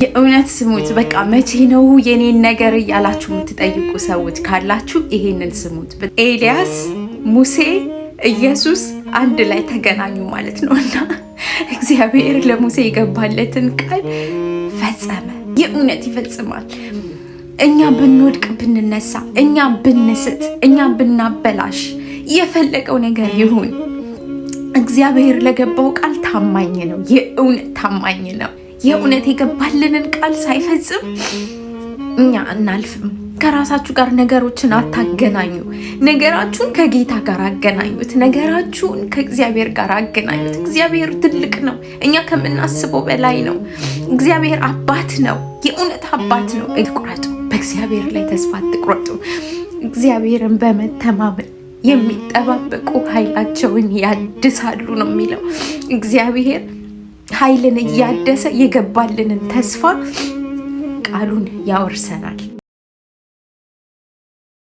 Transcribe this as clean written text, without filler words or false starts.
የእውነት ስሙት። በቃ መቼ ነው የኔን ነገር እያላችሁ የምትጠይቁ ሰዎች ካላችሁ ይሄንን ስሙት። ኤልያስ፣ ሙሴ፣ ኢየሱስ አንድ ላይ ተገናኙ ማለት ነው እና እግዚአብሔር ለሙሴ የገባለትን ቃል ፈጸመ። የእውነት ይፈጽማል። እኛ ብንወድቅ ብንነሳ፣ እኛ ብንስት፣ እኛ ብናበላሽ፣ የፈለገው ነገር ይሁን እግዚአብሔር ለገባው ቃል ታማኝ ነው። የእውነት ታማኝ ነው። የእውነት የገባልንን ቃል ሳይፈጽም እኛ እናልፍም። ከራሳችሁ ጋር ነገሮችን አታገናኙ። ነገራችሁን ከጌታ ጋር አገናኙት። ነገራችሁን ከእግዚአብሔር ጋር አገናኙት። እግዚአብሔር ትልቅ ነው። እኛ ከምናስበው በላይ ነው። እግዚአብሔር አባት ነው። የእውነት አባት ነው። አትቁረጡ። በእግዚአብሔር ላይ ተስፋ አትቁረጡ። እግዚአብሔርን በመተማመን የሚጠባበቁ ኃይላቸውን ያድሳሉ ነው የሚለው። እግዚአብሔር ኃይልን እያደሰ የገባልንን ተስፋ ቃሉን ያወርሰናል።